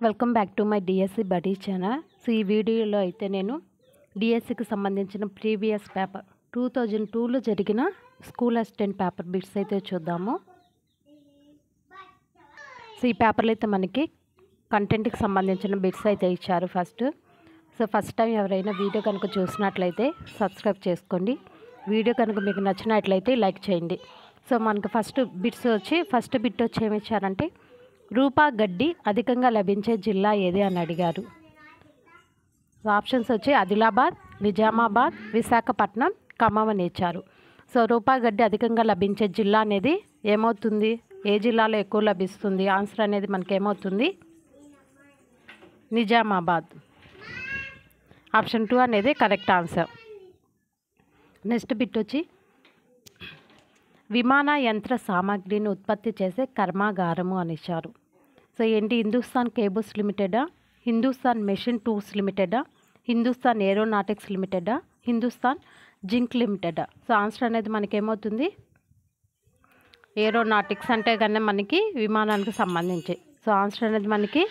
Welcome back to my DSC buddy channel. So ఈ వీడియోలో అయితే నేను డిఎస్సికి సంబంధించిన ప్రీవియస్ పేపర్ 2002లో జరిగిన స్కూల్ అసిస్టెంట్ పేపర్ బిట్స్ అయితే చూద్దాము. సో ఈ పేపర్లో అయితే మనకి కంటెంట్కి సంబంధించిన బిట్స్ అయితే ఇచ్చారు. ఫస్ట్ టైం ఎవరైనా వీడియో కనుక చూసినట్లయితే సబ్స్క్రైబ్ చేసుకోండి. వీడియో కనుక మీకు నచ్చినట్లయితే లైక్ చేయండి. సో మనకు ఫస్ట్ బిట్ వచ్చి ఏమి ఇచ్చారంటే రూపా గడ్డి అధికంగా లభించే జిల్లా ఏది అని అడిగారు. ఆప్షన్స్ వచ్చి ఆదిలాబాద్, నిజామాబాద్, విశాఖపట్నం, ఖమ్మం అని ఇచ్చారు. సో రూపా గడ్డి అధికంగా లభించే జిల్లా అనేది ఏమవుతుంది, ఏ జిల్లాలో ఎక్కువ లభిస్తుంది? ఆన్సర్ అనేది మనకి ఏమవుతుంది, నిజామాబాద్. ఆప్షన్ 2 అనేది కరెక్ట్ ఆన్సర్. నెక్స్ట్ బిట్ వచ్చి విమాన యంత్ర సామాగ్రిని ఉత్పత్తి చేసే కర్మాగారము అని ఇచ్చారు. సో ఏంటి, హిందుస్థాన్ కేబుల్స్ లిమిటెడా, హిందుస్థాన్ మెషిన్ టూల్స్ లిమిటెడా, హిందుస్థాన్ ఏరోనాటిక్స్ లిమిటెడా, హిందుస్థాన్ జింక్ లిమిటెడా? సో ఆన్సర్ అనేది మనకి ఏమవుతుంది, ఏరోనాటిక్స్ అంటే కన్నా మనకి విమానానికి సంబంధించి. సో ఆన్సర్ అనేది మనకి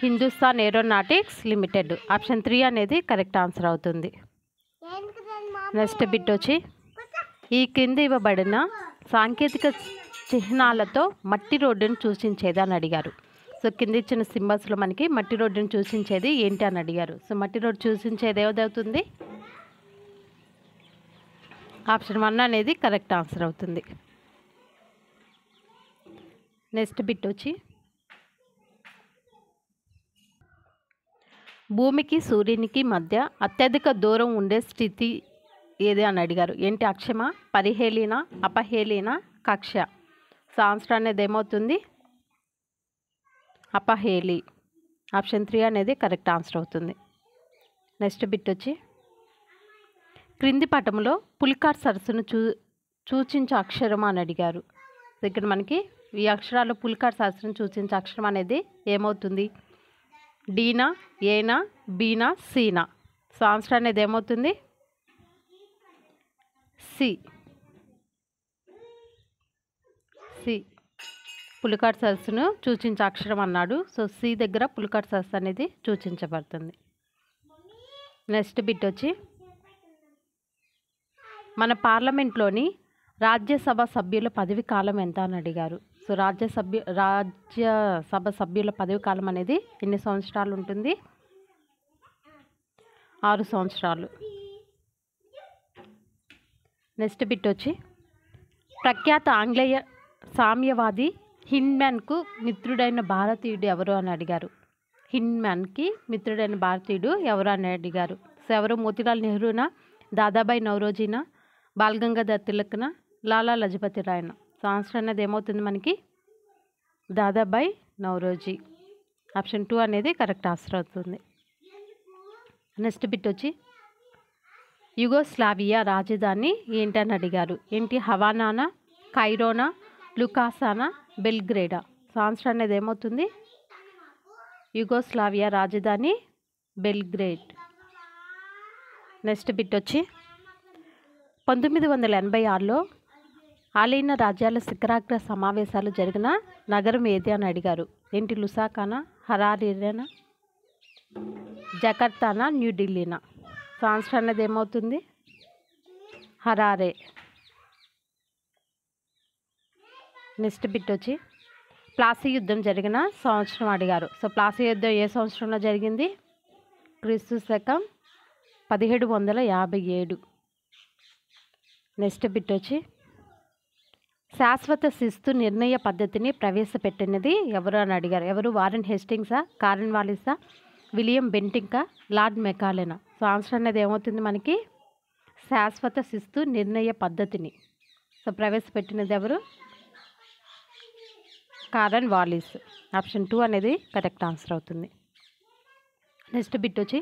హిందుస్థాన్ ఏరోనాటిక్స్ లిమిటెడ్. ఆప్షన్ 3 అనేది కరెక్ట్ ఆన్సర్ అవుతుంది. నెక్స్ట్ బిట్ వచ్చి ఈ క్రింది ఇవ్వబడిన సాంకేతిక చిహ్నాలతో మట్టి రోడ్డును సూచించేది అని అడిగారు. సో కింద ఇచ్చిన సింబల్స్లో మనకి మట్టి రోడ్డును సూచించేది ఏంటి అని అడిగారు. సో మట్టి రోడ్డు సూచించేది ఏదవుతుంది, ఆప్షన్ 1 అనేది కరెక్ట్ ఆన్సర్ అవుతుంది. నెక్స్ట్ బిట్ వచ్చి భూమికి సూర్యునికి మధ్య అత్యధిక దూరం ఉండే స్థితి ఏది అని అడిగారు. ఏంటి, అక్షమ, పరిహేళీన, అపహేళీన, కక్ష? సో ఆన్సర్ అనేది ఏమవుతుంది, అపహేళి. ఆప్షన్ 3 అనేది కరెక్ట్ ఆన్సర్ అవుతుంది. నెక్స్ట్ బిట్ వచ్చి క్రింది పటంలో పులికాట్ సరస్సును సూచించే అక్షరం అని అడిగారు. ఇక్కడ మనకి ఈ అక్షరాలు పులికాట్ సరస్సును సూచించే అక్షరం అనేది ఏమవుతుంది, డీనా, ఏనా, బీనా, సీనా? సో ఆన్సర్ అనేది ఏమవుతుంది, సి. పులికాట్ సరస్సును సూచించే అక్షరం అన్నాడు. సో సి దగ్గర పులికాట్ సరస్సు అనేది సూచించబడుతుంది. నెక్స్ట్ బిట్ వచ్చి మన పార్లమెంట్లోని రాజ్యసభ సభ్యుల పదవి కాలం ఎంత అని అడిగారు. సో రాజ్యసభ సభ్యుల పదవి కాలం అనేది ఎన్ని సంవత్సరాలు ఉంటుంది, 6 సంవత్సరాలు. నెక్స్ట్ బిట్ వచ్చి ప్రఖ్యాత ఆంగ్లేయ సామ్యవాది హిన్మ్యాన్కు మిత్రుడైన భారతీయుడు ఎవరు అని అడిగారు. హిన్మ్యాన్కి మిత్రుడైన భారతీయుడు ఎవరు అని అడిగారు. సో ఎవరు, మోతీలాల్ నెహ్రూనా, దాదాబాయి నౌరోజీనా, బాలగంగాధర్ తిలక్నా, లాలా లజపతి రాయ్నా? సో ఆన్సర్ అనేది ఏమవుతుంది మనకి, దాదాబాయి నౌరోజీ. ఆప్షన్ 2 అనేది కరెక్ట్ ఆన్సర్ అవుతుంది. నెక్స్ట్ బిట్ వచ్చి యుగోస్లావియా రాజధాని ఏంటని అడిగారు. ఏంటి, హవానానా, కైరోనా, లుకాసానా, బెల్గ్రేడా? సో ఆన్సర్ అనేది ఏమవుతుంది, యుగోస్లావియా రాజధాని బెల్గ్రేడ్. నెక్స్ట్ బిట్ వచ్చి 1986లో ఆలైన రాజ్యాల శిఖరాగ్ర సమావేశాలు జరిగిన నగరం ఏది అని అడిగారు. ఏంటి, లుసాకానా, హరారీనా, జకర్తానా, న్యూఢిల్లీనా? సో ఆన్సర్ అనేది ఏమవుతుంది, హరారే. నెక్స్ట్ బిట్ వచ్చి ప్లాసీ యుద్ధం జరిగిన సంవత్సరం అడిగారు. సో ప్లాసీ యుద్ధం ఏ సంవత్సరంలో జరిగింది, క్రీస్తు శకం 1757. నెక్స్ట్ బిట్ వచ్చి శాశ్వత శిస్తు నిర్ణయ పద్ధతిని ప్రవేశపెట్టినది ఎవరు అని అడిగారు. ఎవరు, వారెన్ హేస్టింగ్సా, కారెన్ వాలిసా, విలియం బెంటింకా, లార్డ్ మెకాలెనా? సో ఆన్సర్ అనేది ఏమవుతుంది మనకి, శాశ్వత శిస్తు నిర్ణయ పద్ధతిని సో ప్రవేశపెట్టినది ఎవరు, కారెన్ వాలిస్. ఆప్షన్ 2 అనేది కరెక్ట్ ఆన్సర్ అవుతుంది. నెక్స్ట్ బిట్ వచ్చి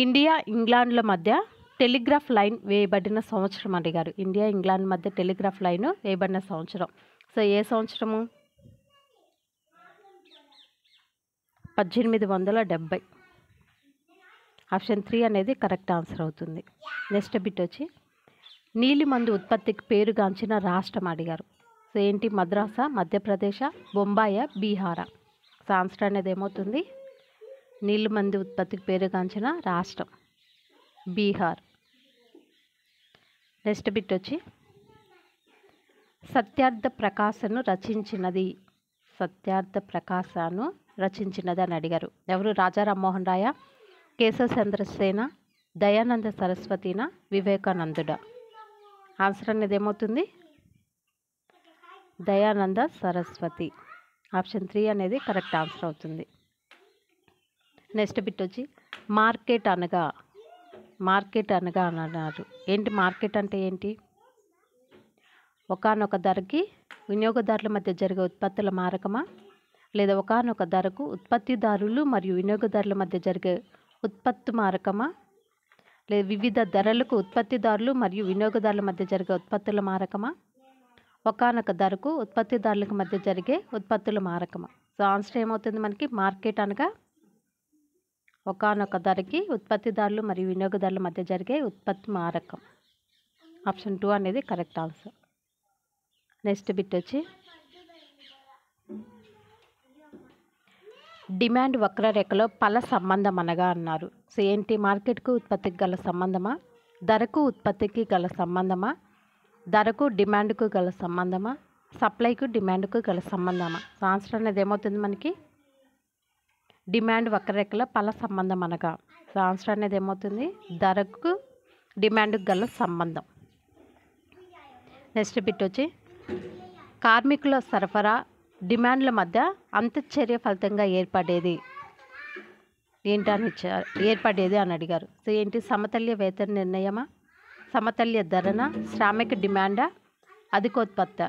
ఇండియా ఇంగ్లాండ్ల మధ్య టెలిగ్రాఫ్ లైన్ వేయబడిన సంవత్సరం అడిగారు. ఇండియా ఇంగ్లాండ్ మధ్య టెలిగ్రాఫ్ లైన్ వేయబడిన సంవత్సరం. సో ఏ సంవత్సరము, 1870. ఆప్షన్ 3 అనేది కరెక్ట్ ఆన్సర్ అవుతుంది. నెక్స్ట్ బిట్ వచ్చి నీలిమందు ఉత్పత్తికి పేరుగాంచిన రాష్ట్రం అడిగారు. సో ఏంటి, మద్రాసా, మధ్యప్రదేశ్, బొంబాయి, బీహారా? సో సో ఆన్సర్ అనేది ఏమవుతుంది? నీళ్ళు మంది ఉత్పత్తికి పేరుగాంచిన రాష్ట్రం బీహార్. నెక్స్ట్ బిట్ వచ్చి సత్యార్థ ప్రకాశను రచించినది. సత్యార్థ ప్రకాశను రచించినది అని అడిగారు. ఎవరు? రాజా రామ్మోహన్ రాయ, కేశవ చంద్రసేన, దయానంద సరస్వతినా, వివేకానందుడా? ఆన్సర్ అనేది ఏమవుతుంది? దయానంద సరస్వతి. ఆప్షన్ 3 అనేది కరెక్ట్ ఆన్సర్ అవుతుంది. నెక్స్ట్ బిట్ వచ్చి మార్కెట్ అనగా అని అన్నారు. ఏంటి మార్కెట్ అంటే ఏంటి? ఒకానొక ధరకి వినియోగదారుల మధ్య జరిగే ఉత్పత్తుల మారకమా, లేదా ఒకానొక ధరకు ఉత్పత్తిదారులు మరియు వినియోగదారుల మధ్య జరిగే ఉత్పత్తి మారకమా, లేదా వివిధ ధరలకు ఉత్పత్తిదారులు మరియు వినియోగదారుల మధ్య జరిగే ఉత్పత్తుల మారకమా, ఒకానొక ధరకు ఉత్పత్తిదారులకు మధ్య జరిగే ఉత్పత్తుల మారకమా? సో ఆన్సర్ ఏమవుతుంది మనకి? మార్కెట్ అనగా ఒకానొక ధరకి ఉత్పత్తిదారులు మరియు వినియోగదారుల మధ్య జరిగే ఉత్పత్తి మారకం. ఆప్షన్ 2 అనేది కరెక్ట్ ఆన్సర్. నెక్స్ట్ బిట్ వచ్చి డిమాండ్ వక్రరేఖలో పల సంబంధం అనగా అన్నారు. సో ఏంటి? మార్కెట్కు ఉత్పత్తికి గల సంబంధమా, ధరకు ఉత్పత్తికి గల సంబంధమా, ధరకు డిమాండ్కు గల సంబంధమా, సప్లైకు డిమాండ్కు గల సంబంధమా? సో ఆన్సర్ అనేది ఏమవుతుంది మనకి? డిమాండ్ వక్రరేఖలో పల సంబంధం అనగా. సో ఆన్సర్ అనేది ఏమవుతుంది? ధరకు డిమాండ్కు గల సంబంధం. నెక్స్ట్ బిట్ వచ్చి కార్మికుల సరఫరా డిమాండ్ల మధ్య అంతఃచర్య ఫలితంగా ఏర్పడేది ఏర్పడేది అని అడిగారు. సో ఏంటి? సమతుల్య వేతన నిర్ణయమా, సమతుల్య ధరన, శ్రామిక డిమాండా, అధికోత్పత్తి?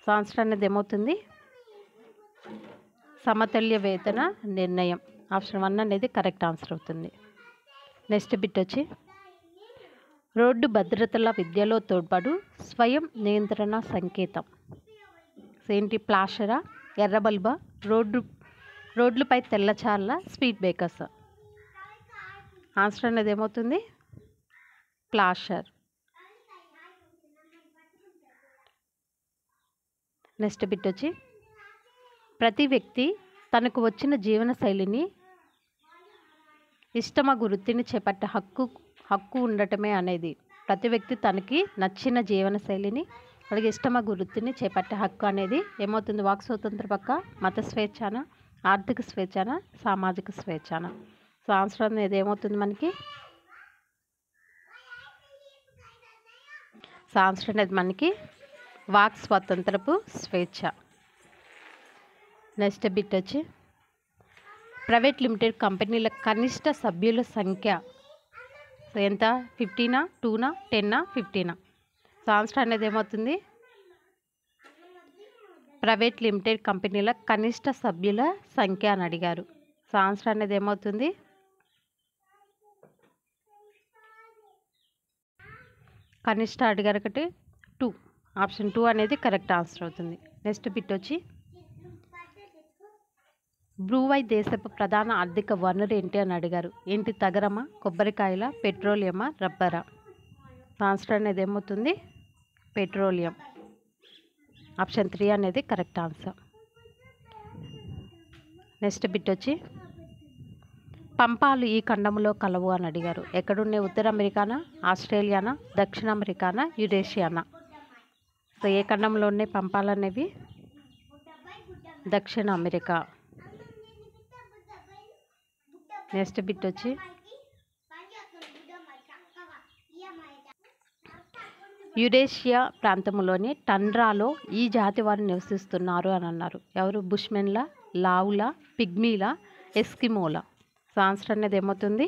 సో ఆన్సర్ అనేది ఏమవుతుంది? సమతుల్య వేతన నిర్ణయం. ఆప్షన్ 1 అనేది కరెక్ట్ ఆన్సర్ అవుతుంది. నెక్స్ట్ బిట్ వచ్చి రోడ్డు భద్రతల విద్యలో తోడ్పడు స్వయం నియంత్రణ సంకేతం. సో ఏంటి? ప్లాషరా, ఎర్ర బల్బా, రోడ్లపై తెల్లచార్ల, స్పీడ్ బ్రేకర్స్? ఆన్సర్ అనేది ఏమవుతుంది? ప్లాషర్. నెక్స్ట్ బిట్ వచ్చి ప్రతి వ్యక్తి తనకు వచ్చిన జీవన శైలిని ఇష్టమగు వృత్తిని చేపట్టే హక్కు ఉండటమే అనేది. ప్రతి వ్యక్తి తనకి నచ్చిన జీవన శైలిని, అలాగే ఇష్టమగు వృత్తిని చేపట్టే హక్కు అనేది ఏమవుతుంది? వాక్ స్వాతంత్ర పక్క, మత స్వేచ్ఛన, ఆర్థిక స్వేచ్ఛన, సామాజిక స్వేచ్ఛన? సో ఆన్సర్ అనేది ఏమవుతుంది మనకి? సో ఆన్సర్ అనేది మనకి వాక్ స్వాతంత్రపు స్వేచ్ఛ. నెక్స్ట్ బిట్ వచ్చి ప్రైవేట్ లిమిటెడ్ కంపెనీల కనిష్ట సభ్యుల సంఖ్య. సో ఎంత? 15, 2, 10, 15? సో ఆన్సర్ అనేది ఏమవుతుంది? ప్రైవేట్ లిమిటెడ్ కంపెనీల కనిష్ట సభ్యుల సంఖ్య అని అడిగారు. సో ఆన్సర్ అనేది ఏమవుతుంది? కనిష్ట అడిగారు ఒకటి 2. ఆప్షన్ 2 అనేది కరెక్ట్ ఆన్సర్ అవుతుంది. నెక్స్ట్ బిట్ వచ్చి బ్రూవై దేశపు ప్రధాన ఆర్థిక వనరు ఏంటి అని అడిగారు. ఏంటి? తగరమా, కొబ్బరికాయల, పెట్రోలియమా, రబ్బరా? ఆన్సర్ అనేది ఏమవుతుంది? పెట్రోలియం. ఆప్షన్ 3 అనేది కరెక్ట్ ఆన్సర్. నెక్స్ట్ బిట్ వచ్చి పంపాలు ఈ ఖండంలో కలవు అని అడిగారు. ఎక్కడున్నాయి? ఉత్తర అమెరికానా, ఆస్ట్రేలియానా, దక్షిణ అమెరికానా, యురేషియానా? సో ఏ ఖండంలో ఉన్నాయి పంపాలు అనేవి? దక్షిణ అమెరికా. నెక్స్ట్ బిట్ వచ్చి యురేషియా ప్రాంతంలోని టండ్రాలో ఈ జాతి వారు నివసిస్తున్నారు అని అన్నారు. ఎవరు? బుష్మెన్ల, లావుల, పిగ్మీల, ఎస్కిమోల? సో ఆన్సర్ అనేది ఏమవుతుంది?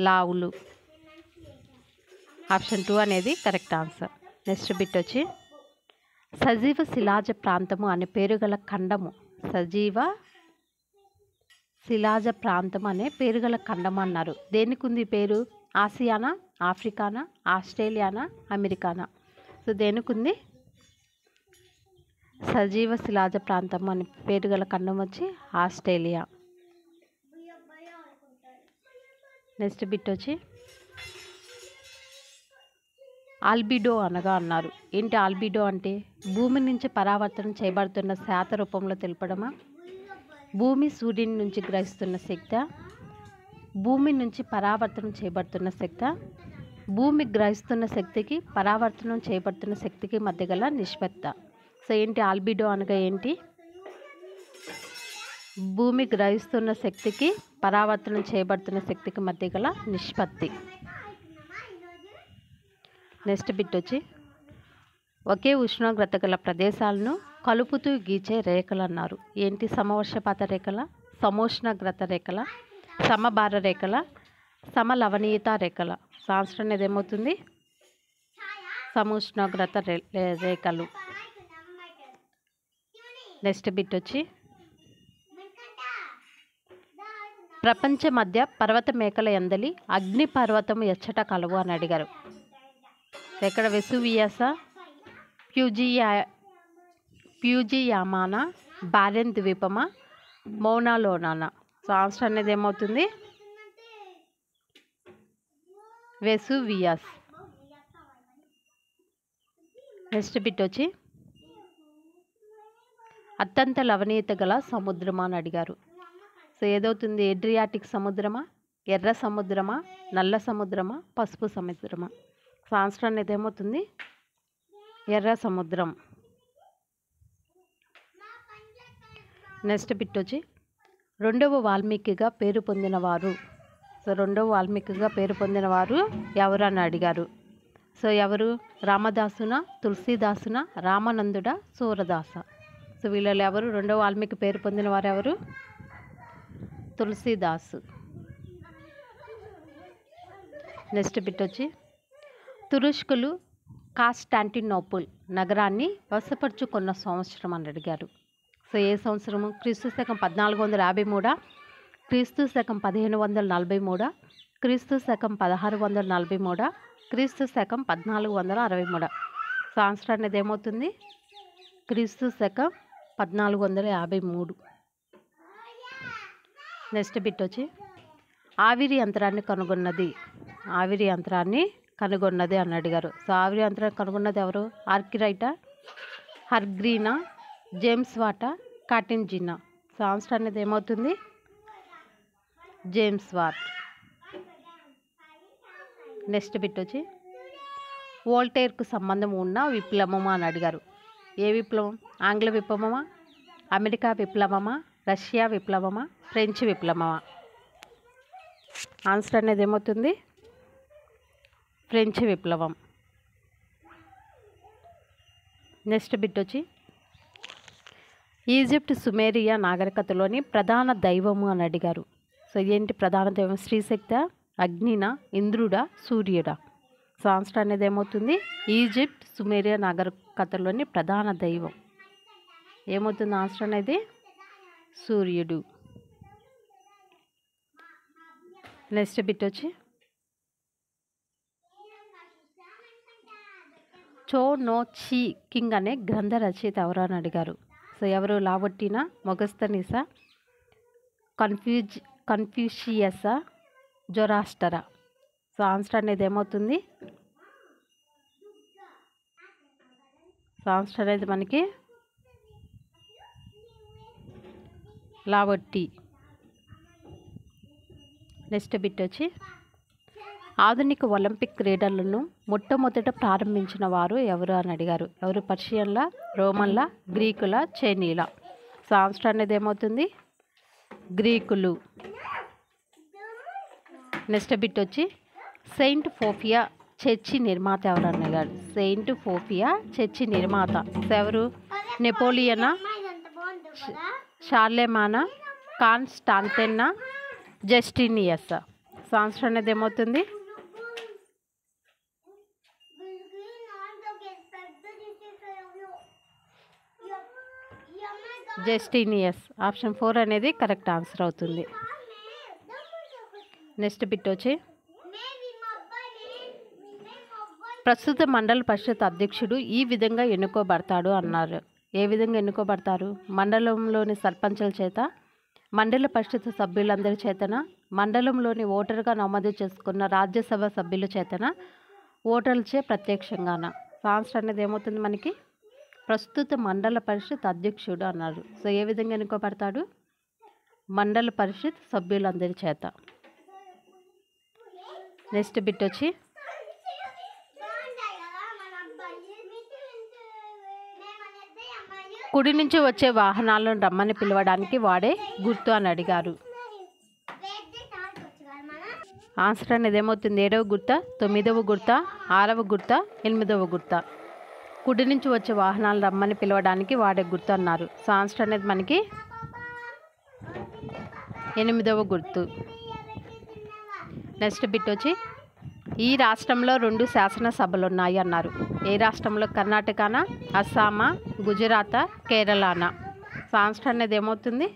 లావులు. ఆప్షన్ 2 అనేది కరెక్ట్ ఆన్సర్. నెక్స్ట్ బిట్ వచ్చి సజీవ శిలాజ ప్రాంతము అనే పేరు గల ఖండము. సజీవ శిలాజ ప్రాంతం అనే పేరు గల ఖండం అన్నారు. దేనికి ఉంది పేరు? ఆసియానా, ఆఫ్రికానా, ఆస్ట్రేలియానా, అమెరికానా? సో దేనికి ఉంది? సజీవ శిలాజ ప్రాంతం అనే పేరు గల ఖండం వచ్చి ఆస్ట్రేలియా. నెక్స్ట్ బిట్ వచ్చి ఆల్బిడో అనగా అన్నారు. ఏంటి ఆల్బిడో అంటే? భూమి నుంచి పరావర్తనం చేయబడుతున్న శాత రూపంలో తెలపడమా? భూమి సూర్యుని నుంచి గ్రహిస్తున్న శక్తి, భూమి నుంచి పరావర్తనం చేయబడుతున్న శక్తి, భూమి గ్రహిస్తున్న శక్తికి పరావర్తనం చేయబడుతున్న శక్తికి మధ్య గల నిష్పత్తి. సో ఏంటి ఆల్బిడో అనగా ఏంటి? భూమి గ్రహిస్తున్న శక్తికి పరావర్తనం చేయబడుతున్న శక్తికి మధ్య గల నిష్పత్తి. నెక్స్ట్ బిట్ వచ్చి ఒకే ఉష్ణోగ్రత గల ప్రదేశాలను కలుపుతూ గీచే రేఖలు అన్నారు. ఏంటి? సమవర్షపాత రేఖల, సమోష్ణోగ్రత రేఖల, సమభార రేఖల, సమలవణీయత రేఖల. ఆన్సర్ అనేది ఏమవుతుంది? సమోష్ణోగ్రత రేఖలు. నెక్స్ట్ బిట్ వచ్చి ప్రపంచ మధ్య పర్వత మేకల ఎందలి అగ్ని పర్వతం ఎచ్చట కలవు అని అడిగారు. ఎక్కడ? వెసువియసా, ప్యూజియామానా, బారెన్ ద్వీపమా, మౌనాలోనానా. సో ఆన్సర్ అనేది ఏమవుతుంది? వెసువియస్. నెక్స్ట్ బిట్ వచ్చి అత్యంత లవణీయత గల సముద్రమా అని అడిగారు. సో ఏదవుతుంది? ఎడ్రియాటిక్ సముద్రమా, ఎర్ర సముద్రమా, నల్ల సముద్రమా, పసుపు సముద్రమా. సో ఆన్సర్ అనేది ఏమవుతుంది? ఎర్ర సముద్రం. నెక్స్ట్ బిట్ వచ్చి రెండవ వాల్మీకిగా పేరు పొందినవారు. సో రెండవ వాల్మీకిగా పేరు పొందినవారు ఎవరు అని అడిగారు. సో ఎవరు? రామదాసున, తులసీదాసున, రామానందుడ, సూరదాస. సో వీళ్ళలో ఎవరు రెండవ వాల్మీకి పేరు పొందిన వారు ఎవరు? తులసీదాసు. నెక్స్ట్ బిట్ వచ్చి తురుష్కులు కాన్స్టాంటినోపుల్ నగరాన్ని వశపరుచుకున్న సంవత్సరం అని అడిగారు. సో ఏ సంవత్సరము? క్రీస్తు శకం 1453, క్రీస్తు శకం 1543, క్రీస్తు శకం 1643, క్రీస్తు శకం 1463. సో ఆన్సర్ అనేది ఏమవుతుంది? క్రీస్తు శకం 1453. నెక్స్ట్ బిట్ వచ్చి ఆవిరి యంత్రాన్ని కనుగొన్నది. ఆవిరి యంత్రాన్ని కనుగొన్నది అని అడిగారు. సో ఆవిరి యంత్రాన్ని కనుగొన్నది ఎవరు? ఆర్కిరైటా, హర్గ్రీనా, జేమ్స్ వాటా, కాటింజినా. సో ఆన్సర్ అనేది ఏమవుతుంది? James what. నెక్స్ట్ బిట్ వచ్చి వోల్టైర్కు సంబంధం ఉన్న విప్లవమా అని అడిగారు. ఏ విప్లవం? ఆంగ్ల విప్లవమా, అమెరికా విప్లవమా, రష్యా విప్లవమా, ఫ్రెంచ్ విప్లవమా. ఆన్సర్ అనేది ఏమవుతుంది? ఫ్రెంచ్ విప్లవం. నెక్స్ట్ బిట్ వచ్చి ఈజిప్ట్ సుమేరియా నాగరికతలోని ప్రధాన దైవము అని అడిగారు. సో ఏంటి ప్రధాన దైవం? శ్రీశక్తి, అగ్నినా, ఇంద్రుడా, సూర్యుడా. సో ఆన్సర్ అనేది ఏమవుతుంది? ఈజిప్ట్ సుమేరియా నాగరికతలోని ప్రధాన దైవం ఏమవుతుంది? ఆన్సర్ అనేది సూర్యుడు. నెక్స్ట్ బిట్ వచ్చి చో నో చి కింగ్ అనే గ్రంథ రచయిత ఎవరు అని అడిగారు. సో ఎవరు? లావొట్టినా, మొగస్తనీసా, కన్ఫ్యూషియసా, జొరాస్టరా. సో ఆన్సర్ అనేది ఏమవుతుంది? సో ఆన్సర్ అనేది మనకి లావొట్టి. నెక్స్ట్ బిట్ వచ్చి ఆధునిక ఒలింపిక్ క్రీడలను మొట్టమొదట ప్రారంభించిన వారు ఎవరు అని అడిగారు. ఎవరు? పర్షియన్ల, రోమన్ల, గ్రీకుల, చైనీల. సో ఆన్సర్ అనేది ఏమవుతుంది? గ్రీకులు. నెక్స్ట్ బిట్ వచ్చి సెయింట్ ఫోఫియా చర్చి నిర్మాత ఎవరు అని అడిగారు. సెయింట్ ఫోఫియా చర్చి నిర్మాత ఎవరు? నెపోలియనా, షార్లెమానా, కాన్స్టాంటినా, జస్టినియస్. సో ఆన్సర్ అనేది ఏమవుతుంది? జస్టినియస్. ఆప్షన్ 4 అనేది కరెక్ట్ ఆన్సర్ అవుతుంది. నెక్స్ట్ బిట్ వచ్చి ప్రస్తుత మండల పరిషత్ అధ్యక్షుడు ఈ విధంగా ఎన్నుకోబడతాడు అన్నారు. ఏ విధంగా ఎన్నుకోబడతారు? మండలంలోని సర్పంచుల చేత, మండల పరిషత్ సభ్యులందరి చేతన, మండలంలోని ఓటరుగా నమోదు చేసుకున్న రాజ్యసభ సభ్యుల చేతన, ఓటర్లచే ప్రత్యక్షంగాన. సో ఆన్సర్ అనేది ఏమవుతుంది మనకి? ప్రస్తుత మండల పరిషత్ అధ్యక్షుడు అన్నారు. సో ఏ విధంగా ఎన్నుకోబడతాడు? మండల పరిషత్ సభ్యులందరి చేత. నెక్స్ట్ బిట్ వచ్చి కుడి నుంచి వచ్చే వాహనాలను రమ్మని పిలవడానికి వాడే గుర్తు అని అడిగారు. ఆన్సర్ అనేది ఏమవుతుంది? 7వ గుర్త, 9వ గుర్త, 6వ గుర్త, 8వ గుర్త. కుడి నుంచి వచ్చే వాహనాలు రమ్మని పిలవడానికి వాడే గుర్తు అన్నారు. సో ఆన్సర్ అనేది మనకి 8వ గుర్తు. నెక్స్ట్ బిట్ వచ్చి ఈ రాష్ట్రంలో 2 శాసనసభలు ఉన్నాయి అన్నారు. ఏ రాష్ట్రంలో? కర్ణాటకనా, అస్సామా, గుజరాతా, కేరళనా? సో ఆన్సర్ అనేది ఏమవుతుంది?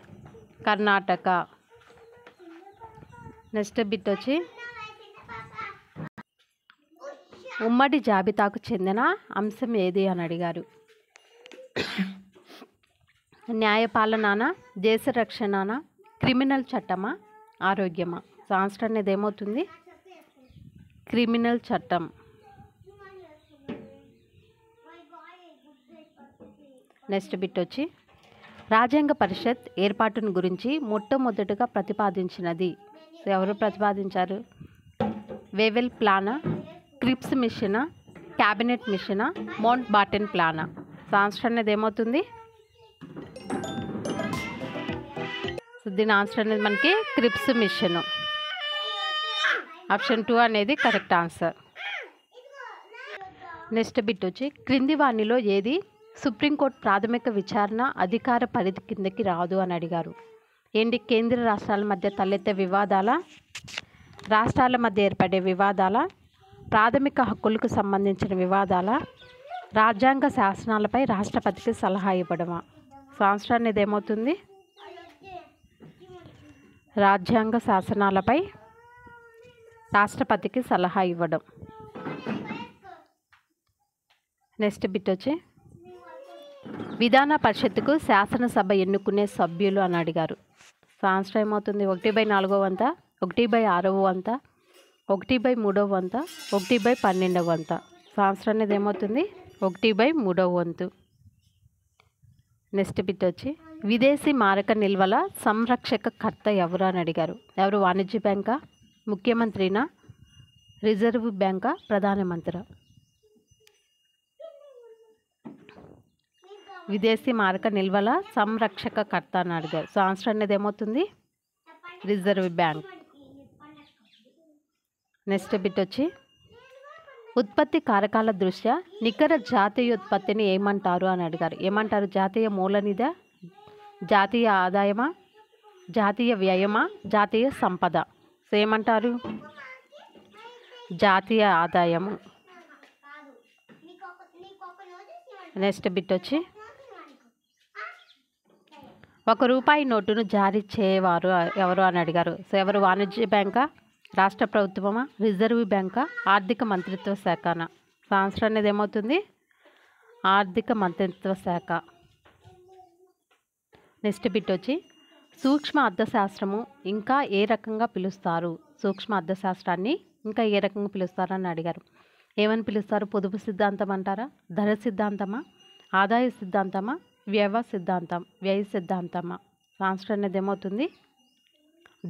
కర్ణాటక. నెక్స్ట్ బిట్ వచ్చి ఉమ్మడి జాబితాకు చెందిన అంశం ఏది అని అడిగారు. న్యాయపాలనానా, దేశ రక్షణనా, క్రిమినల్ చట్టమా, ఆరోగ్యమా? సో ఆన్సర్ అనేది ఏమవుతుంది? క్రిమినల్ చట్టం. నెక్స్ట్ బిట్ వచ్చి రాజ్యాంగ పరిషత్ ఏర్పాటును గురించి మొట్టమొదటిగా ప్రతిపాదించినది. సో ఎవరు ప్రతిపాదించారు? వేవెల్ ప్లానా, క్రిప్స్ మిషనా, క్యాబినెట్ మిషనా, మౌంట్ బాటన్ ప్లానా? సో ఆన్సర్ అనేది ఏమవుతుంది? సో దీని ఆన్సర్ అనేది మనకి క్రిప్స్ మిషన్. ఆప్షన్ 2 అనేది కరెక్ట్ ఆన్సర్. నెక్స్ట్ బిట్ వచ్చి క్రింది వాణిలో ఏది సుప్రీంకోర్టు ప్రాథమిక విచారణ అధికార పరిధి కిందకి రాదు అని అడిగారు. ఏంటి? కేంద్ర రాష్ట్రాల మధ్య తలెత్తే వివాదాల, రాష్ట్రాల మధ్య ఏర్పడే వివాదాల, ప్రాథమిక హక్కులకు సంబంధించిన వివాదాల, రాజ్యాంగ శాసనాలపై రాష్ట్రపతికి సలహా ఇవ్వడమా? సో ఆన్సర్ అనేది ఏమవుతుంది? రాజ్యాంగ శాసనాలపై రాష్ట్రపతికి సలహా ఇవ్వడం. నెక్స్ట్ బిట్ వచ్చి విధాన పరిషత్తుకు శాసనసభ ఎన్నుకునే సభ్యులు అని అడిగారు. సో ఆన్సర్ ఏమవుతుంది? 1/4వ వంత, 1/6వ వంత, 1/3వ వంత, 1/12వ వంత. సో ఆన్సర్ అనేది ఏమవుతుంది? 1/3వ వంతు. నెక్స్ట్ బిట్ వచ్చి విదేశీ మారక నిల్వల సంరక్షక కర్త ఎవరు అని అడిగారు. ఎవరు? వాణిజ్య బ్యాంకా, ముఖ్యమంత్రినా, రిజర్వ్ బ్యాంకా, ప్రధానమంత్రి? విదేశీ మారక నిల్వల సంరక్షక కర్త అని అడిగారు. సో ఆన్సర్ అనేది ఏమవుతుంది? Reserve bank. నెక్స్ట్ బిట్ వచ్చి ఉత్పత్తి కారకాల దృష్ట్యా నికర జాతీయోత్పత్తిని ఏమంటారు అని అడిగారు. ఏమంటారు? జాతీయ మూలనిధా, జాతీయ ఆదాయమా, జాతీయ వ్యయమా, జాతీయ సంపద? సో ఏమంటారు? జాతీయ ఆదాయము. నెక్స్ట్ బిట్ వచ్చి ₹1 నోటును జారీ చేయవారు ఎవరు అని అడిగారు. సో ఎవరు? వాణిజ్య బ్యాంకా, రాష్ట్ర ప్రభుత్వమా, రిజర్వ్ బ్యాంకా, ఆర్థిక మంత్రిత్వ శాఖనా? సో ఆన్సర్ అనేది ఏమవుతుంది? ఆర్థిక మంత్రిత్వ శాఖ. నెక్స్ట్ బిట్ వచ్చి సూక్ష్మ అర్థశాస్త్రము ఇంకా ఏ రకంగా పిలుస్తారు? సూక్ష్మ అర్థశాస్త్రాన్ని ఇంకా ఏ రకంగా పిలుస్తారు అని అడిగారు. ఏమని పిలుస్తారు? పొదుపు సిద్ధాంతం అంటారా, ధర సిద్ధాంతమా, ఆదాయ సిద్ధాంతమా, వ్యయ సిద్ధాంతమా? ఆన్సర్ అనేది ఏమవుతుంది?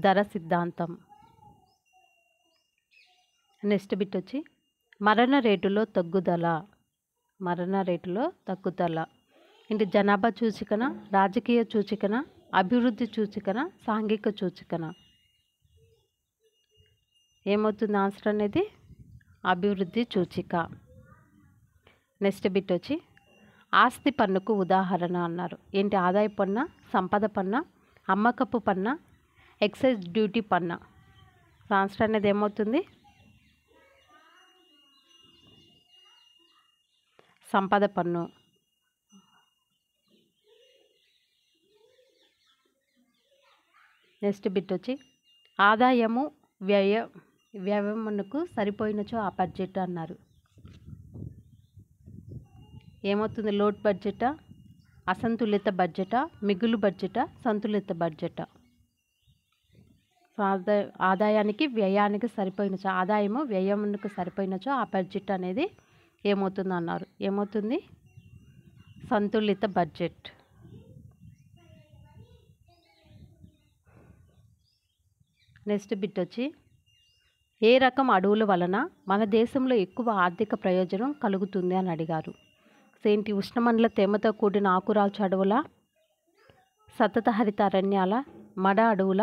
ధర సిద్ధాంతం. నెక్స్ట్ బిట్ వచ్చి మరణ రేటులో తగ్గుదల ఇంటి జనాభా సూచికన, రాజకీయ సూచికన, అభివృద్ధి సూచికన, సాంఘిక సూచికన? ఏమవుతుంది ఆన్సర్ అనేది? అభివృద్ధి సూచిక. నెక్స్ట్ బిట్ వచ్చి ఆస్తి పన్నుకు ఉదాహరణ అన్నారు. ఏంటి? ఆదాయ పన్ను, సంపద పన్ను, అమ్మకపు పన్ను, ఎక్సైజ్ డ్యూటీ పన్ను? ఆన్సర్ అనేది ఏమవుతుంది? సంపద పన్ను. నెక్స్ట్ బిట్ వచ్చి ఆదాయము వ్యయమునకు సరిపోయినచో ఆ బడ్జెట్ అన్నారు. ఏమవుతుంది? లోడ్ బడ్జెటా, అసంతులిత బడ్జెటా, మిగులు బడ్జెటా, సంతులిత బడ్జెటా? ఆదాయానికి వ్యయానికి సరిపోయినచో, ఆదాయము వ్యయమునకు సరిపోయినచో ఆ బడ్జెట్ అనేది ఏమవుతుంది అన్నారు. ఏమవుతుంది? సంతులిత బడ్జెట్. నెక్స్ట్ బిట్ వచ్చి, ఏ రకం అడవుల వలన మన దేశంలో ఎక్కువ ఆర్థిక ప్రయోజనం కలుగుతుంది అని అడిగారు. ఏంటి? ఉష్ణమండల తేమతో కూడిన ఆకురాల్చు అడవుల, సతత హరిత అరణ్యాల, మడ అడవుల,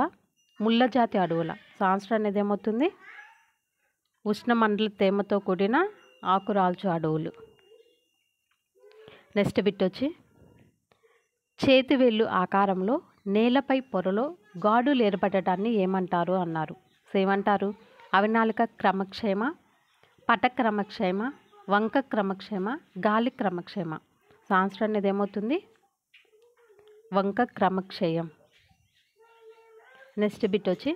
ముళ్ళ జాతి అడవుల. ఆన్సర్ అనేది ఏమవుతుంది? ఉష్ణమండల తేమతో కూడిన ఆకురాల్చు అడవులు. నెక్స్ట్ బిట్ వచ్చి, చేతివేళ్ళు ఆకారంలో నేలపై పొరలో గాడులు ఏర్పడటాన్ని ఏమంటారు అన్నారు. ఏమంటారు? అవినాళిక క్రమక్షేమ, పట క్రమక్షేమ, వంక క్రమక్షేమ, గాలి క్రమక్షేమ. ఆన్సర్ అనేది ఏమవుతుంది? వంక క్రమక్షయం. నెక్స్ట్ బిట్ వచ్చి,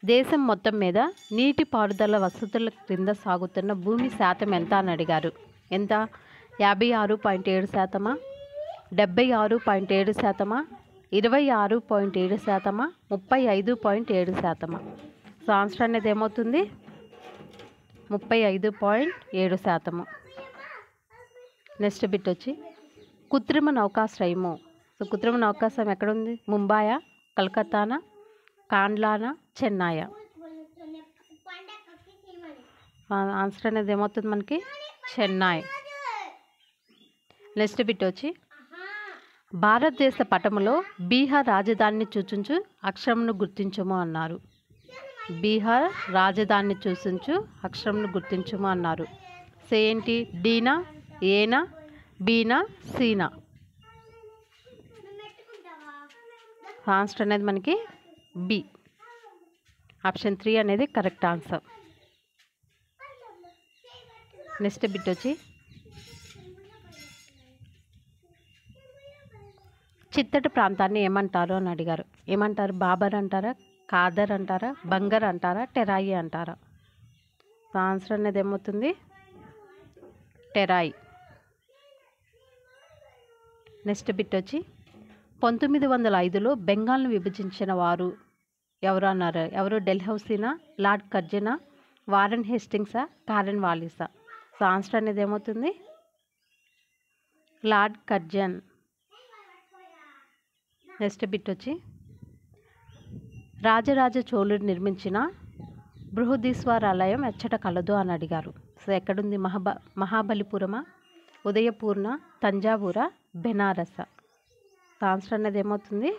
దేశం మొత్తం మీద నీటిపారుదల వసతుల క్రింద సాగుతున్న భూమి శాతం ఎంత అని అడిగారు. ఎంత? 56.7%, 76.7%, 26.7%, 35.7%. సో ఆన్సర్ అనేది ఏమవుతుంది? 35.7%. నెక్స్ట్ బిట్ వచ్చి, కృత్రిమ నౌకాశ్రయము. సో కృత్రిమ నౌకాశ్రయం ఎక్కడుంది? ముంబాయా, కలకత్తానా, కాండ్లానా, చెన్నైయా? ఆన్సర్ అనేది ఏమవుతుంది మనకి? చెన్నై. నెక్స్ట్ బిట్ వచ్చి, భారతదేశ పటములో బీహార్ రాజధానిని సూచించు అక్షరమును గుర్తించము అన్నారు. బీహార్ రాజధానిని సూచించు అక్షరమును గుర్తించము అన్నారు. సో ఏంటి? డీనా, ఏనా, బీనా, సీనా? ఆన్సర్ అనేది మనకి బి. ఆప్షన్ 3 అనేది కరెక్ట్ ఆన్సర్. నెక్స్ట్ బిట్ వచ్చి, చిత్తడి ప్రాంతాన్ని ఏమంటారు అని అడిగారు. ఏమంటారు? బాబర్ అంటారా, ఖాదర్ అంటారా, బంగర్ అంటారా, టెరాయి అంటారా? ఆన్సర్ అనేది ఏమవుతుంది? టెరాయి. నెక్స్ట్ బిట్ వచ్చి, 1905లో బెంగాల్ను విభజించిన వారు ఎవరు అన్నారు. ఎవరు? డెల్హౌసీనా, లార్డ్ కర్జనా, వారెన్ హేస్టింగ్సా, కారెన్ వాలిసా? సో ఆన్సర్ అనేది ఏమవుతుంది? Lord Curzon. నెక్స్ట్ బిట్ వచ్చి, రాజరాజ చోళుడు నిర్మించిన బృహదీశ్వర ఆలయం ఎచ్చట కలదు అని అడిగారు. సో ఎక్కడుంది? మహాబలిపురమా, ఉదయపూర్ణ, తంజావూరా, బెనారస? ఆన్సర్ అనేది ఏమవుతుంది?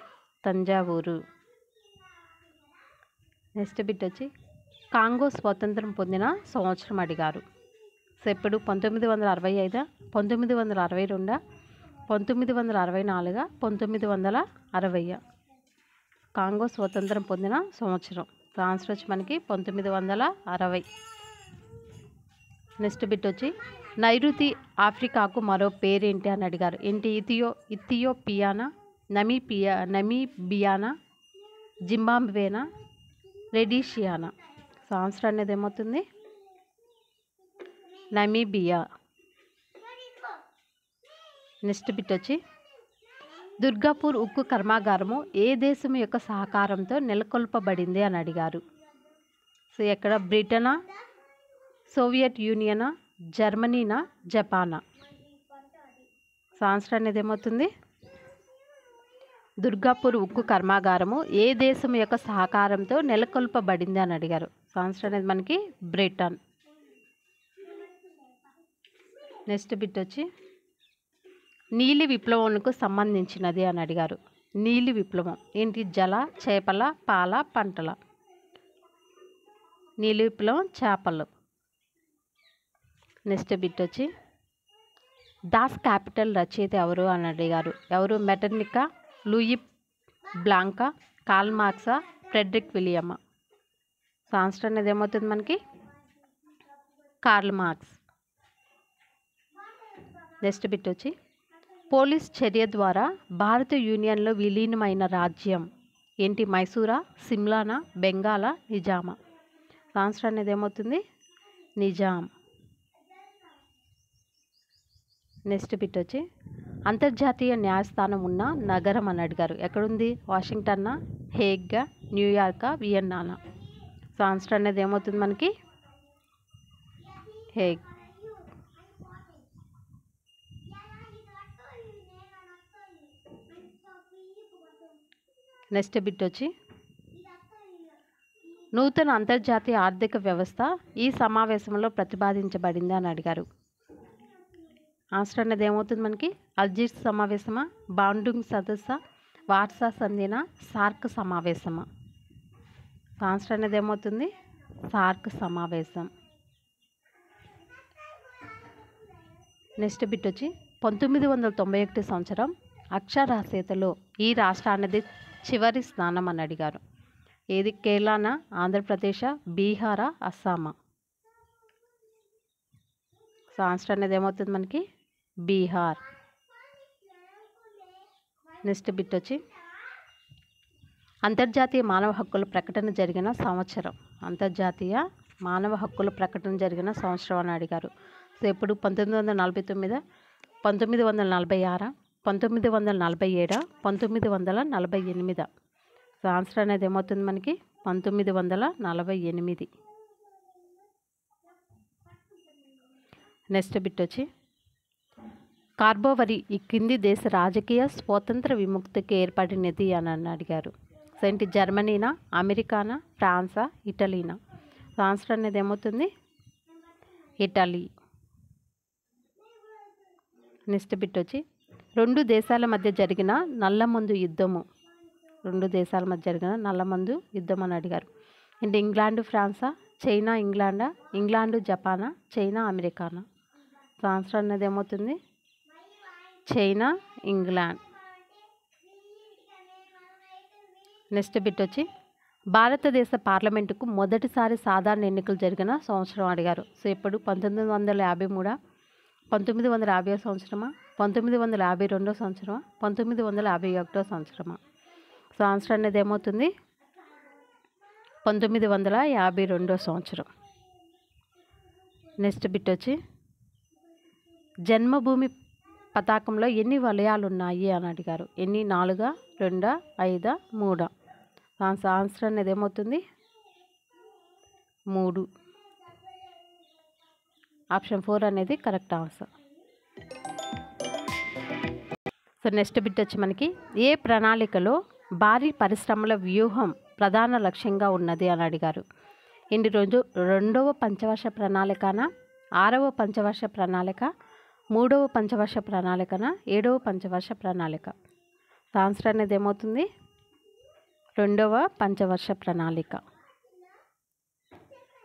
తంజావూరు. నెక్స్ట్ బిట్ వచ్చి, కాంగో స్వాతంత్రం పొందిన సంవత్సరం అడిగారు. సో ఎప్పుడు? 1965, 1962, 1964, 1960? కాంగో స్వతంత్రం పొందిన సంవత్సరం. ఆన్సర్ వచ్చి మనకి 1960. నెక్స్ట్ బిట్ వచ్చి, నైరుతి ఆఫ్రికాకు మరో పేరేంటి అని అడిగారు. ఏంటి? ఇథియోపియానా, నమీబియానా, జింబాబ్వేనా, రెడీషియానా? సో ఆన్సర్ అనేది ఏమవుతుంది? నమీబియా. నెక్స్ట్ బిట్ వచ్చి, దుర్గాపూర్ ఉక్కు కర్మాగారము ఏ దేశం యొక్క సహకారంతో నెలకొల్పబడింది అని అడిగారు. సో ఎక్కడ? బ్రిటనా, సోవియట్ యూనియనా, జర్మనీనా, జపానా? సో ఆన్సర్ అనేది ఏమవుతుంది? దుర్గాపూర్ ఉక్కు కర్మాగారము ఏ దేశం యొక్క సహకారంతో నెలకొల్పబడింది అని అడిగారు. సో ఆన్సర్ అనేది మనకి బ్రిటన్. నెక్స్ట్ బిట్ వచ్చి, నీలి విప్లవంకు సంబంధించినది అని అడిగారు. నీలి విప్లవం ఏంటి? జల, చేపల, పాల, పంటల? నీలి విప్లవం చేపలు. నెక్స్ట్ బిట్ వచ్చి, దాస్ క్యాపిటల్ రచయిత ఎవరు అని అడిగారు. ఎవరు? మెటర్నికా, లూయి బ్లాంకా, కార్ల్ మార్క్సా, ఫ్రెడరిక్ విలియమా? సో ఆన్సర్ అనేది ఏమవుతుంది మనకి? Karl Marx. నెక్స్ట్ బిట్ వచ్చి, పోలీస్ చర్య ద్వారా భారత యూనియన్లో విలీనమైన రాజ్యం ఏంటి? మైసూరా, సిమ్లానా, బెంగాలా, నిజామా? ఆన్సర్ అనేది ఏమవుతుంది? నిజాం. నెక్స్ట్ బిట్ వచ్చి, అంతర్జాతీయ న్యాయస్థానం ఉన్న నగరం అని అడిగారు. ఎక్కడుంది? వాషింగ్టన్నా, హేగ్గా, న్యూయార్కా, వియన్నానా? సో ఆన్సర్ అనేది ఏమవుతుంది మనకి హేగ్. నెక్స్ట్ బిట్ వచ్చి నూతన అంతర్జాతీయ ఆర్థిక వ్యవస్థ ఈ సమావేశంలో ప్రతిపాదించబడింది అని అడిగారు. ఆన్సర్ అనేది ఏమవుతుంది మనకి అల్జీర్స్ సమావేశమా, బాండుంగ్ సదస్సా, వార్సా సంధినా, సార్క్ సమావేశమా? ఆన్సర్ అనేది ఏమవుతుంది సార్క్ సమావేశం. నెక్స్ట్ బిట్ వచ్చి 1991 సంవత్సరం అక్షరాస్యతలో ఈ రాష్ట్రానికి చివరి స్థానం అని అడిగారు. ఏది? కేరళనా, ఆంధ్రప్రదేశ్, బీహారా, అస్సామా? సో ఆన్సర్ అనేది ఏమవుతుంది మనకి బీహార్. నెక్స్ట్ బిట్ వచ్చి అంతర్జాతీయ మానవ హక్కుల ప్రకటన జరిగిన సంవత్సరం. అంతర్జాతీయ మానవ హక్కుల ప్రకటన జరిగిన సంవత్సరం అని అడిగారు. సో ఇప్పుడు 1949, 1946, 1947, 1948? సో ఆన్సర్ అనేది ఏమవుతుంది మనకి 1948. నెక్స్ట్ బిట్ వచ్చి కార్బోవరి ఈ కింది దేశ రాజకీయ స్వాతంత్ర విముక్తికి ఏర్పడినది అని అడిగారు. సో ఏంటి? జర్మనీనా, అమెరికానా, ఫ్రాన్సా, ఇటలీనా? సో ఆన్సర్ అనేది ఏమవుతుంది ఇటలీ. నెక్స్ట్ బిట్ వచ్చి రెండు దేశాల మధ్య జరిగిన నల్లమందు యుద్ధము. రెండు దేశాల మధ్య జరిగిన నల్లమందు యుద్ధం అని అడిగారు. అంటే ఇంగ్లాండ్ ఫ్రాన్సా, చైనా ఇంగ్లాండా, ఇంగ్లాండ్ జపానా, చైనా అమెరికానా? సో ఆన్సర్ అనేది ఏమవుతుంది చైనా ఇంగ్లాండ్. నెక్స్ట్ బిట్ వచ్చి భారతదేశ పార్లమెంటుకు మొదటిసారి సాధారణ ఎన్నికలు జరిగిన సంవత్సరం అడిగారు. సో ఇప్పుడు 1953, 1950 సంవత్సరమా, 1952 సంవత్సరమా, 1951 సంవత్సరమా? సో ఆన్సర్ అనేది ఏమవుతుంది 1952 సంవత్సరం. నెక్స్ట్ బిట్ వచ్చి జన్మభూమి పతాకంలో ఎన్ని వలయాలు ఉన్నాయి అని అడిగారు. ఎన్ని? 4, 2, 5, 3? ఆన్సర్ అనేది ఏమవుతుంది 3. ఆప్షన్ 4 అనేది correct answer. So next bit వచ్చి మనకి ఏ ప్రణాళికలో భారీ పరిశ్రమల వ్యూహం ప్రధాన లక్ష్యంగా ఉన్నది అని అడిగారు. ఇన్ని రోజు 2వ పంచవర్ష ప్రణాళికనా, 6వ పంచవర్ష ప్రణాళిక, 3వ పంచవర్ష ప్రణాళికనా, 7వ పంచవర్ష ప్రణాళిక? ఆన్సర్ అనేది ఏమవుతుంది 2వ పంచవర్ష ప్రణాళిక.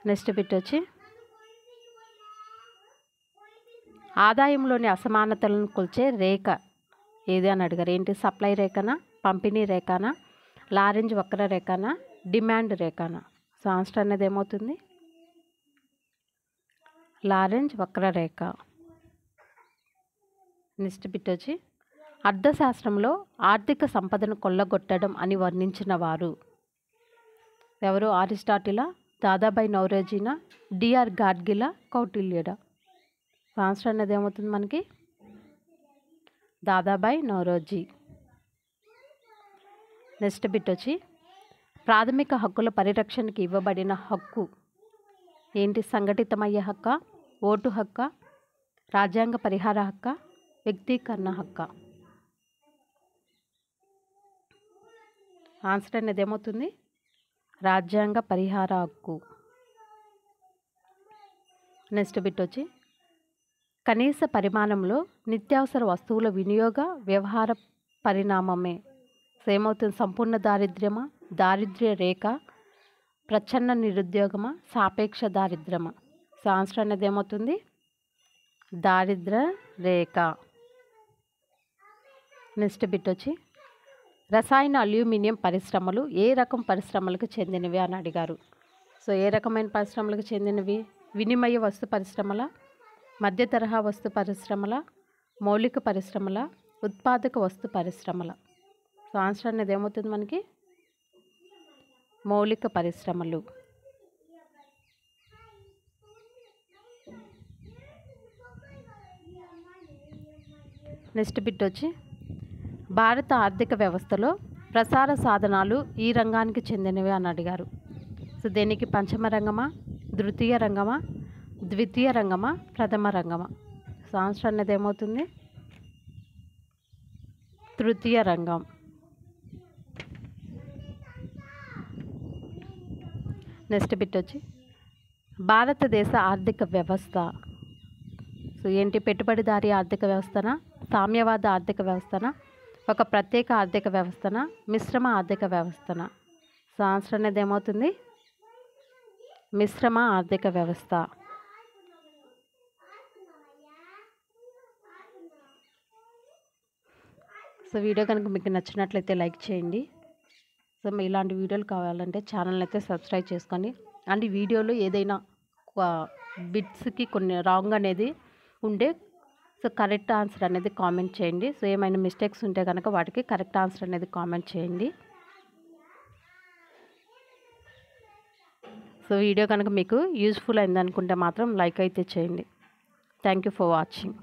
నెక్స్ట్ బిట్ వచ్చి ఆదాయంలోని అసమానతలను కొలిచే రేఖ ఏది అని అడిగారు. ఏంటి? సప్లై రేఖనా, పంపిణీ రేఖనా, లారెంజ్ వక్రరేఖనా, డిమాండ్ రేఖనా? సో ఆన్సర్ అనేది ఏమవుతుంది లారెంజ్ వక్రరేఖ. నెక్స్ట్ బిట్ వచ్చి అర్థశాస్త్రంలో ఆర్థిక సంపదను కొల్లగొట్టడం అని వర్ణించిన వారు ఎవరు? అరిస్టాటిలా, దాదాబాయి నౌరోజీనా, డిఆర్ గాడ్గిలా, కౌటిల్యుడా? ఆన్సర్ అనేది ఏమవుతుంది మనకి దాదాబాయి నౌరోజీ. నెక్స్ట్ బిట్ వచ్చి ప్రాథమిక హక్కుల పరిరక్షణకి ఇవ్వబడిన హక్కు ఏంటి? సంఘటితమయ్యే హక్క, ఓటు హక్క, రాజ్యాంగ పరిహార హక్క, వ్యక్తీకరణ హక్క? ఆన్సర్ అనేది ఏమవుతుంది రాజ్యాంగ పరిహార హక్కు. నెక్స్ట్ బిట్ వచ్చి కనీస పరిమాణంలో నిత్యావసర వస్తువుల వినియోగ వ్యవహార పరిణామమే ఏమవుతుంది? సంపూర్ణ దారిద్ర్యమా, దారిద్ర్య రేఖ, ప్రచ్ఛన్న నిరుద్యోగమా, సాపేక్ష దారిద్ర్యమా? సో ఆన్సర్ అనేది ఏమవుతుంది దారిద్ర్య రేఖ. నెక్స్ట్ బిట్ వచ్చి రసాయన అల్యూమినియం పరిశ్రమలు ఏ రకం పరిశ్రమలకు చెందినవి అని అడిగారు. సో ఏ రకమైన పరిశ్రమలకు చెందినవి? వినిమయ వస్తు పరిశ్రమల, మధ్య తరహా వస్తు పరిశ్రమల, మౌలిక పరిశ్రమల, ఉత్పాదక వస్తు పరిశ్రమల? సో ఆన్సర్ అనేది ఏమవుతుంది మనకి మౌలిక పరిశ్రమలు. నెక్స్ట్ బిట్ వచ్చి భారత ఆర్థిక వ్యవస్థలో ప్రసార సాధనాలు ఈ రంగానికి చెందినవి అని అడిగారు. సో దేనికి పంచమ రంగమా, తృతీయ రంగమా, ద్వితీయ రంగమా, ప్రథమ రంగమా? సో ఆన్సర్ అనేది ఏమవుతుంది? తృతీయ రంగం. నెక్స్ట్ బిట్ వచ్చి భారతదేశ ఆర్థిక వ్యవస్థ. సో ఏంటి? పెట్టుబడిదారీ ఆర్థిక వ్యవస్థనా, సామ్యవాద ఆర్థిక వ్యవస్థనా, ఒక ప్రత్యేక ఆర్థిక వ్యవస్థనా, మిశ్రమ ఆర్థిక వ్యవస్థనా? సో ఆన్సర్ అనేది ఏమవుతుంది? మిశ్రమ ఆర్థిక వ్యవస్థ. సో వీడియో కనుక మీకు నచ్చినట్లయితే లైక్ చేయండి. సో ఇలాంటి వీడియోలు కావాలంటే ఛానల్ని అయితే సబ్స్క్రైబ్ చేసుకోండి. అండ్ ఈ వీడియోలో ఏదైనా బిట్స్కి కొన్ని రాంగ్ అనేది ఉంటే సో కరెక్ట్ ఆన్సర్ అనేది కామెంట్ చేయండి. సో ఏమైనా మిస్టేక్స్ ఉంటే కనుక వాటికి కరెక్ట్ ఆన్సర్ అనేది కామెంట్ చేయండి. సో వీడియో కనుక మీకు యూస్ఫుల్ అయిందనుకుంటే మాత్రం లైక్ అయితే చేయండి. Thank you for watching.